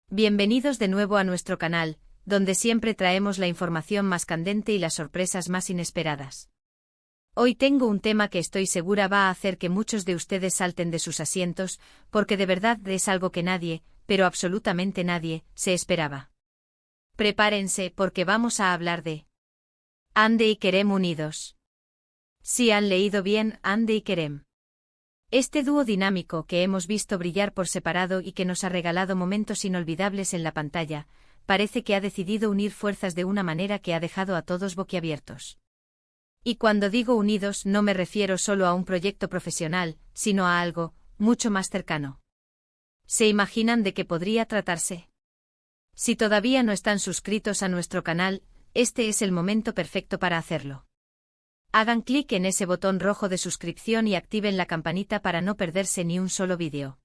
Bienvenidos de nuevo a nuestro canal, donde siempre traemos la información más candente y las sorpresas más inesperadas. Hoy tengo un tema que estoy segura va a hacer que muchos de ustedes salten de sus asientos, porque de verdad es algo que nadie, pero absolutamente nadie, se esperaba. Prepárense porque vamos a hablar de Hande y Kerem unidos. Si han leído bien, Hande y Kerem. Este dúo dinámico que hemos visto brillar por separado y que nos ha regalado momentos inolvidables en la pantalla, parece que ha decidido unir fuerzas de una manera que ha dejado a todos boquiabiertos. Y cuando digo unidos no me refiero solo a un proyecto profesional, sino a algo mucho más cercano. ¿Se imaginan de qué podría tratarse? Si todavía no están suscritos a nuestro canal, este es el momento perfecto para hacerlo. Hagan clic en ese botón rojo de suscripción y activen la campanita para no perderse ni un solo vídeo.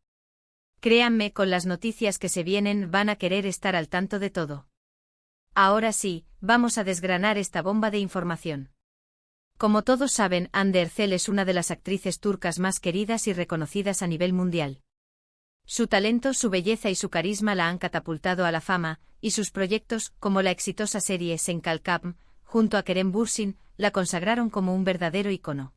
Créanme, con las noticias que se vienen van a querer estar al tanto de todo. Ahora sí, vamos a desgranar esta bomba de información. Como todos saben, Hande Erçel es una de las actrices turcas más queridas y reconocidas a nivel mundial. Su talento, su belleza y su carisma la han catapultado a la fama, y sus proyectos, como la exitosa serie Sen Kalkam, junto a Kerem Bürsin, la consagraron como un verdadero ícono.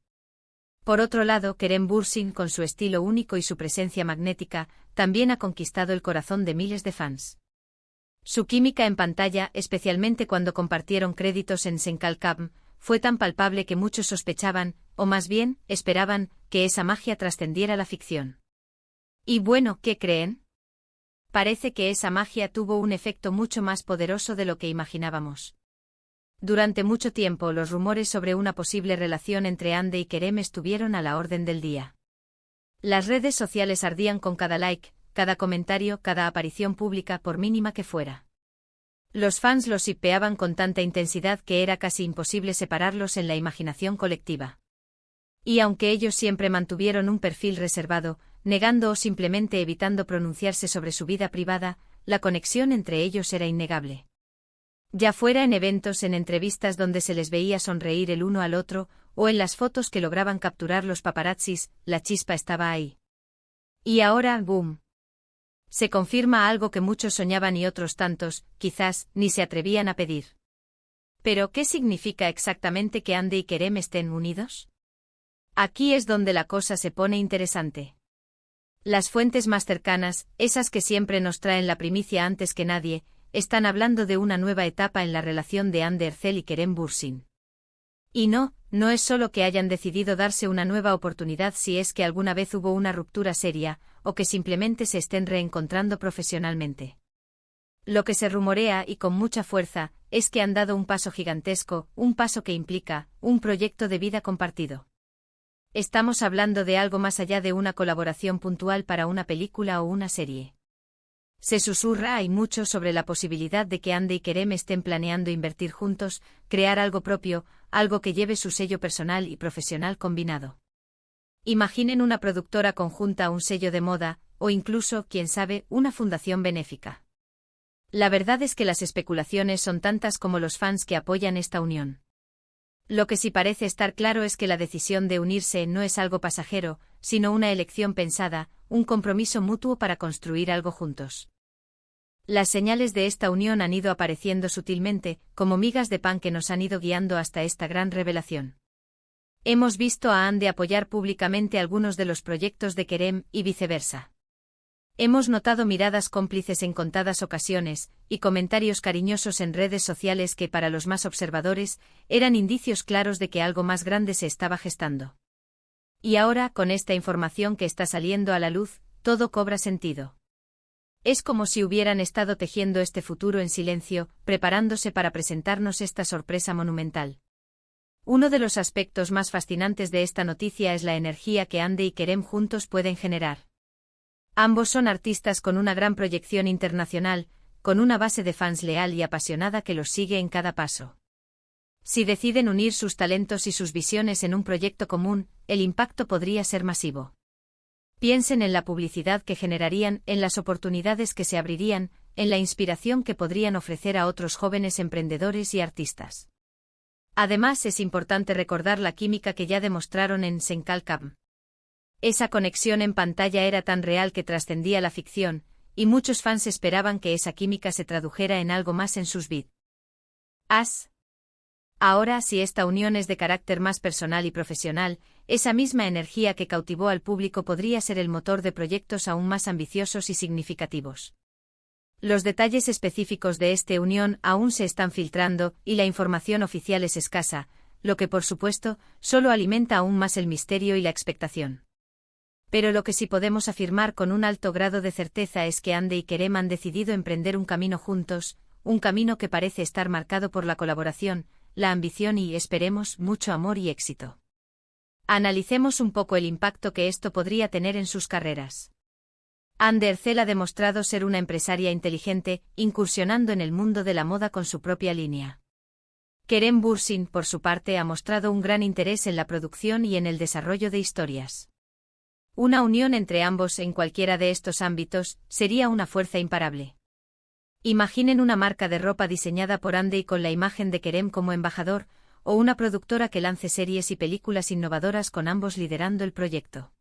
Por otro lado, Kerem Bürsin, con su estilo único y su presencia magnética, también ha conquistado el corazón de miles de fans. Su química en pantalla, especialmente cuando compartieron créditos en Sen Kalkam, fue tan palpable que muchos sospechaban, o más bien, esperaban, que esa magia trascendiera la ficción. Y bueno, ¿qué creen? Parece que esa magia tuvo un efecto mucho más poderoso de lo que imaginábamos. Durante mucho tiempo los rumores sobre una posible relación entre Hande y Kerem estuvieron a la orden del día. Las redes sociales ardían con cada like, cada comentario, cada aparición pública por mínima que fuera. Los fans los shippeaban con tanta intensidad que era casi imposible separarlos en la imaginación colectiva. Y aunque ellos siempre mantuvieron un perfil reservado, negando o simplemente evitando pronunciarse sobre su vida privada, la conexión entre ellos era innegable. Ya fuera en eventos, en entrevistas donde se les veía sonreír el uno al otro, o en las fotos que lograban capturar los paparazzis, la chispa estaba ahí. Y ahora, ¡boom! Se confirma algo que muchos soñaban y otros tantos, quizás, ni se atrevían a pedir. ¿Pero qué significa exactamente que Hande y Kerem estén unidos? Aquí es donde la cosa se pone interesante. Las fuentes más cercanas, esas que siempre nos traen la primicia antes que nadie, están hablando de una nueva etapa en la relación de Hande Erçel y Kerem Bürsin. Y no es solo que hayan decidido darse una nueva oportunidad si es que alguna vez hubo una ruptura seria, o que simplemente se estén reencontrando profesionalmente. Lo que se rumorea, y con mucha fuerza, es que han dado un paso gigantesco, un paso que implica un proyecto de vida compartido. Estamos hablando de algo más allá de una colaboración puntual para una película o una serie. Se susurra y mucho sobre la posibilidad de que Hande y Kerem estén planeando invertir juntos, crear algo propio, algo que lleve su sello personal y profesional combinado. Imaginen una productora conjunta, un sello de moda, o incluso, quién sabe, una fundación benéfica. La verdad es que las especulaciones son tantas como los fans que apoyan esta unión. Lo que sí parece estar claro es que la decisión de unirse no es algo pasajero, sino una elección pensada, un compromiso mutuo para construir algo juntos. Las señales de esta unión han ido apareciendo sutilmente, como migas de pan que nos han ido guiando hasta esta gran revelación. Hemos visto a Hande apoyar públicamente algunos de los proyectos de Kerem, y viceversa. Hemos notado miradas cómplices en contadas ocasiones, y comentarios cariñosos en redes sociales que para los más observadores, eran indicios claros de que algo más grande se estaba gestando. Y ahora, con esta información que está saliendo a la luz, todo cobra sentido. Es como si hubieran estado tejiendo este futuro en silencio, preparándose para presentarnos esta sorpresa monumental. Uno de los aspectos más fascinantes de esta noticia es la energía que Hande y Kerem juntos pueden generar. Ambos son artistas con una gran proyección internacional, con una base de fans leal y apasionada que los sigue en cada paso. Si deciden unir sus talentos y sus visiones en un proyecto común, el impacto podría ser masivo. Piensen en la publicidad que generarían, en las oportunidades que se abrirían, en la inspiración que podrían ofrecer a otros jóvenes emprendedores y artistas. Además, es importante recordar la química que ya demostraron en Sen Kalkam. Esa conexión en pantalla era tan real que trascendía la ficción, y muchos fans esperaban que esa química se tradujera en algo más en sus vidas. Ahora, si esta unión es de carácter más personal y profesional, esa misma energía que cautivó al público podría ser el motor de proyectos aún más ambiciosos y significativos. Los detalles específicos de esta unión aún se están filtrando y la información oficial es escasa, lo que por supuesto, solo alimenta aún más el misterio y la expectación. Pero lo que sí podemos afirmar con un alto grado de certeza es que Ande y Kerem han decidido emprender un camino juntos, un camino que parece estar marcado por la colaboración, la ambición y, esperemos, mucho amor y éxito. Analicemos un poco el impacto que esto podría tener en sus carreras. Ande Ercel ha demostrado ser una empresaria inteligente, incursionando en el mundo de la moda con su propia línea. Kerem Bürsin, por su parte, ha mostrado un gran interés en la producción y en el desarrollo de historias. Una unión entre ambos en cualquiera de estos ámbitos sería una fuerza imparable. Imaginen una marca de ropa diseñada por Ande y con la imagen de Kerem como embajador, o una productora que lance series y películas innovadoras con ambos liderando el proyecto.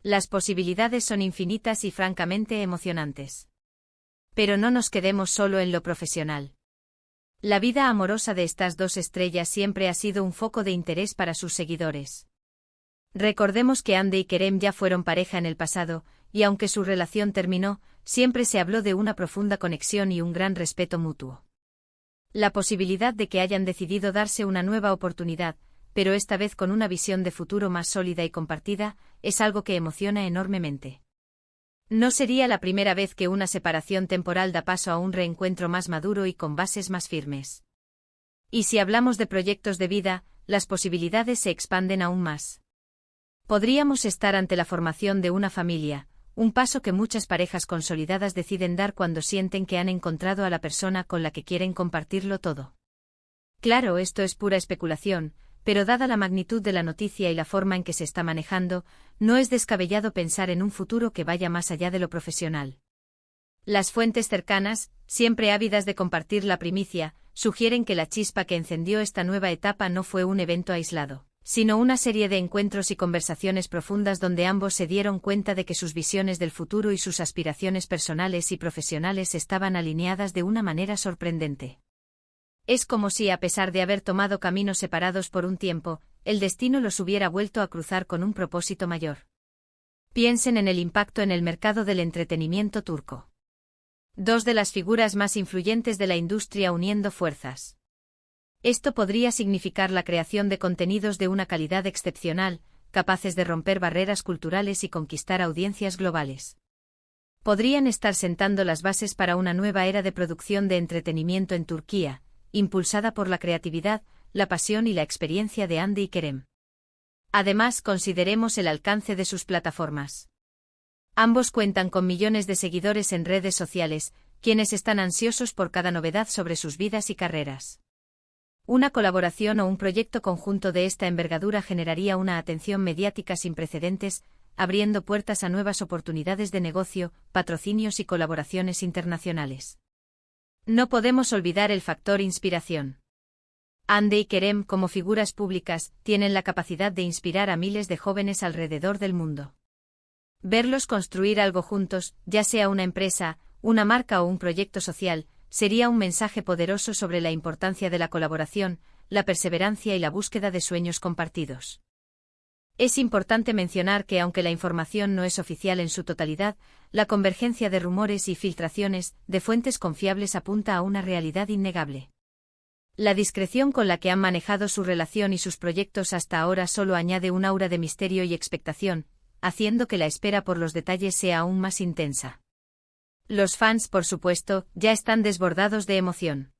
Las posibilidades son infinitas y francamente emocionantes. Pero no nos quedemos solo en lo profesional. La vida amorosa de estas dos estrellas siempre ha sido un foco de interés para sus seguidores. Recordemos que Ande y Kerem ya fueron pareja en el pasado, y aunque su relación terminó, siempre se habló de una profunda conexión y un gran respeto mutuo. La posibilidad de que hayan decidido darse una nueva oportunidad, pero esta vez con una visión de futuro más sólida y compartida, es algo que emociona enormemente. No sería la primera vez que una separación temporal da paso a un reencuentro más maduro y con bases más firmes. Y si hablamos de proyectos de vida, las posibilidades se expanden aún más. Podríamos estar ante la formación de una familia, un paso que muchas parejas consolidadas deciden dar cuando sienten que han encontrado a la persona con la que quieren compartirlo todo. Claro, esto es pura especulación, pero dada la magnitud de la noticia y la forma en que se está manejando, no es descabellado pensar en un futuro que vaya más allá de lo profesional. Las fuentes cercanas, siempre ávidas de compartir la primicia, sugieren que la chispa que encendió esta nueva etapa no fue un evento aislado, sino una serie de encuentros y conversaciones profundas donde ambos se dieron cuenta de que sus visiones del futuro y sus aspiraciones personales y profesionales estaban alineadas de una manera sorprendente. Es como si, a pesar de haber tomado caminos separados por un tiempo, el destino los hubiera vuelto a cruzar con un propósito mayor. Piensen en el impacto en el mercado del entretenimiento turco. Dos de las figuras más influyentes de la industria uniendo fuerzas. Esto podría significar la creación de contenidos de una calidad excepcional, capaces de romper barreras culturales y conquistar audiencias globales. Podrían estar sentando las bases para una nueva era de producción de entretenimiento en Turquía, impulsada por la creatividad, la pasión y la experiencia de Ande y Kerem. Además, consideremos el alcance de sus plataformas. Ambos cuentan con millones de seguidores en redes sociales, quienes están ansiosos por cada novedad sobre sus vidas y carreras. Una colaboración o un proyecto conjunto de esta envergadura generaría una atención mediática sin precedentes, abriendo puertas a nuevas oportunidades de negocio, patrocinios y colaboraciones internacionales. No podemos olvidar el factor inspiración. Ande y Kerem, como figuras públicas, tienen la capacidad de inspirar a miles de jóvenes alrededor del mundo. Verlos construir algo juntos, ya sea una empresa, una marca o un proyecto social, sería un mensaje poderoso sobre la importancia de la colaboración, la perseverancia y la búsqueda de sueños compartidos. Es importante mencionar que aunque la información no es oficial en su totalidad, la convergencia de rumores y filtraciones de fuentes confiables apunta a una realidad innegable. La discreción con la que han manejado su relación y sus proyectos hasta ahora solo añade un aura de misterio y expectación, haciendo que la espera por los detalles sea aún más intensa. Los fans, por supuesto, ya están desbordados de emoción.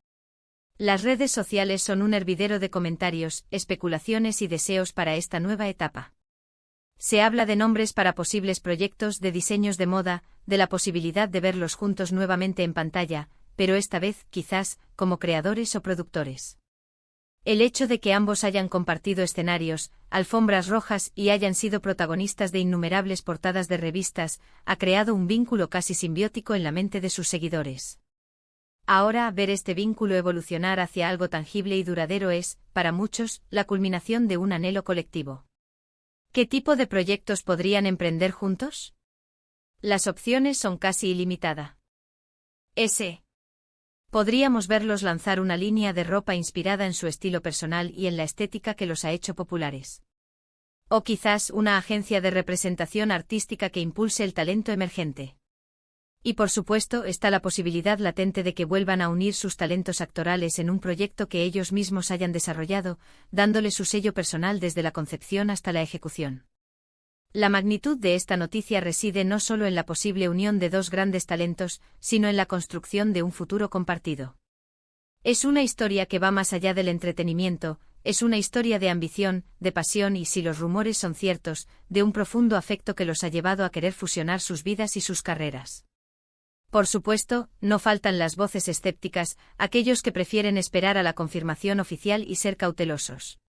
Las redes sociales son un hervidero de comentarios, especulaciones y deseos para esta nueva etapa. Se habla de nombres para posibles proyectos, de diseños de moda, de la posibilidad de verlos juntos nuevamente en pantalla, pero esta vez, quizás, como creadores o productores. El hecho de que ambos hayan compartido escenarios, alfombras rojas y hayan sido protagonistas de innumerables portadas de revistas, ha creado un vínculo casi simbiótico en la mente de sus seguidores. Ahora, ver este vínculo evolucionar hacia algo tangible y duradero es, para muchos, la culminación de un anhelo colectivo. ¿Qué tipo de proyectos podrían emprender juntos? Las opciones son casi ilimitadas. Podríamos verlos lanzar una línea de ropa inspirada en su estilo personal y en la estética que los ha hecho populares. O quizás una agencia de representación artística que impulse el talento emergente. Y por supuesto está la posibilidad latente de que vuelvan a unir sus talentos actorales en un proyecto que ellos mismos hayan desarrollado, dándole su sello personal desde la concepción hasta la ejecución. La magnitud de esta noticia reside no solo en la posible unión de dos grandes talentos, sino en la construcción de un futuro compartido. Es una historia que va más allá del entretenimiento, es una historia de ambición, de pasión y, si los rumores son ciertos, de un profundo afecto que los ha llevado a querer fusionar sus vidas y sus carreras. Por supuesto, no faltan las voces escépticas, aquellos que prefieren esperar a la confirmación oficial y ser cautelosos.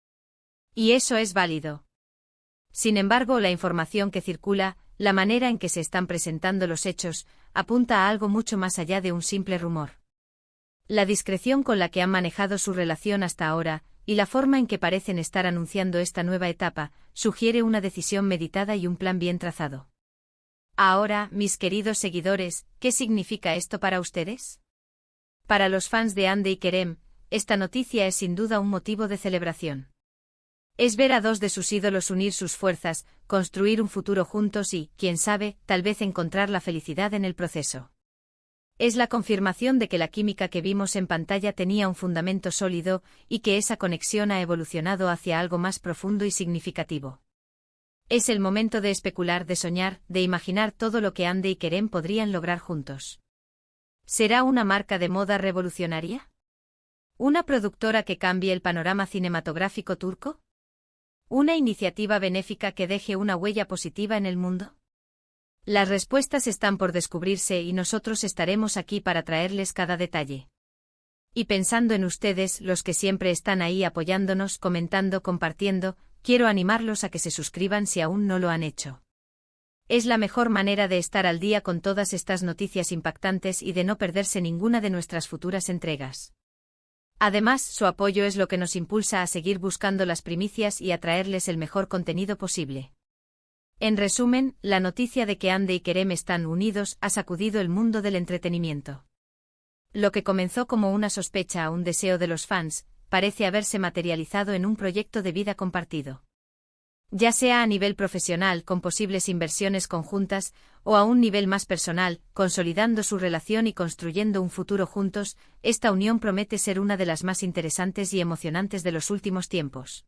Y eso es válido. Sin embargo, la información que circula, la manera en que se están presentando los hechos, apunta a algo mucho más allá de un simple rumor. La discreción con la que han manejado su relación hasta ahora, y la forma en que parecen estar anunciando esta nueva etapa, sugiere una decisión meditada y un plan bien trazado. Ahora, mis queridos seguidores, ¿qué significa esto para ustedes? Para los fans de Hande y Kerem, esta noticia es sin duda un motivo de celebración. Es ver a dos de sus ídolos unir sus fuerzas, construir un futuro juntos y, quién sabe, tal vez encontrar la felicidad en el proceso. Es la confirmación de que la química que vimos en pantalla tenía un fundamento sólido y que esa conexión ha evolucionado hacia algo más profundo y significativo. Es el momento de especular, de soñar, de imaginar todo lo que Hande y Kerem podrían lograr juntos. ¿Será una marca de moda revolucionaria? ¿Una productora que cambie el panorama cinematográfico turco? ¿Una iniciativa benéfica que deje una huella positiva en el mundo? Las respuestas están por descubrirse y nosotros estaremos aquí para traerles cada detalle. Y pensando en ustedes, los que siempre están ahí apoyándonos, comentando, compartiendo, quiero animarlos a que se suscriban si aún no lo han hecho. Es la mejor manera de estar al día con todas estas noticias impactantes y de no perderse ninguna de nuestras futuras entregas. Además, su apoyo es lo que nos impulsa a seguir buscando las primicias y a traerles el mejor contenido posible. En resumen, la noticia de que Hande y Kerem están unidos ha sacudido el mundo del entretenimiento. Lo que comenzó como una sospecha o un deseo de los fans, parece haberse materializado en un proyecto de vida compartido. Ya sea a nivel profesional con posibles inversiones conjuntas, o a un nivel más personal, consolidando su relación y construyendo un futuro juntos, esta unión promete ser una de las más interesantes y emocionantes de los últimos tiempos.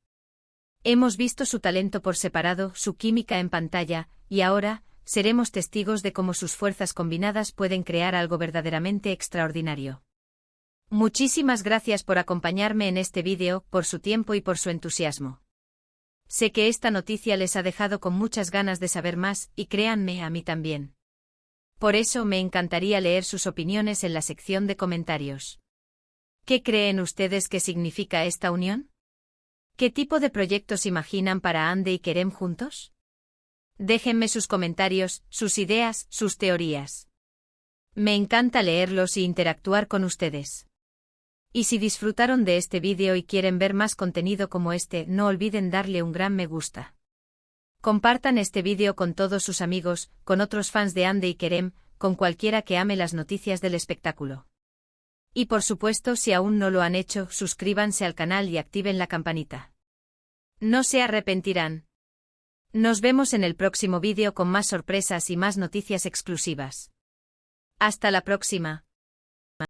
Hemos visto su talento por separado, su química en pantalla, y ahora, seremos testigos de cómo sus fuerzas combinadas pueden crear algo verdaderamente extraordinario. Muchísimas gracias por acompañarme en este vídeo, por su tiempo y por su entusiasmo. Sé que esta noticia les ha dejado con muchas ganas de saber más, y créanme, a mí también. Por eso me encantaría leer sus opiniones en la sección de comentarios. ¿Qué creen ustedes que significa esta unión? ¿Qué tipo de proyectos imaginan para Hande y Kerem juntos? Déjenme sus comentarios, sus ideas, sus teorías. Me encanta leerlos y interactuar con ustedes. Y si disfrutaron de este vídeo y quieren ver más contenido como este, no olviden darle un gran me gusta. Compartan este vídeo con todos sus amigos, con otros fans de Hande y Kerem, con cualquiera que ame las noticias del espectáculo. Y por supuesto, si aún no lo han hecho, suscríbanse al canal y activen la campanita. No se arrepentirán. Nos vemos en el próximo vídeo con más sorpresas y más noticias exclusivas. Hasta la próxima.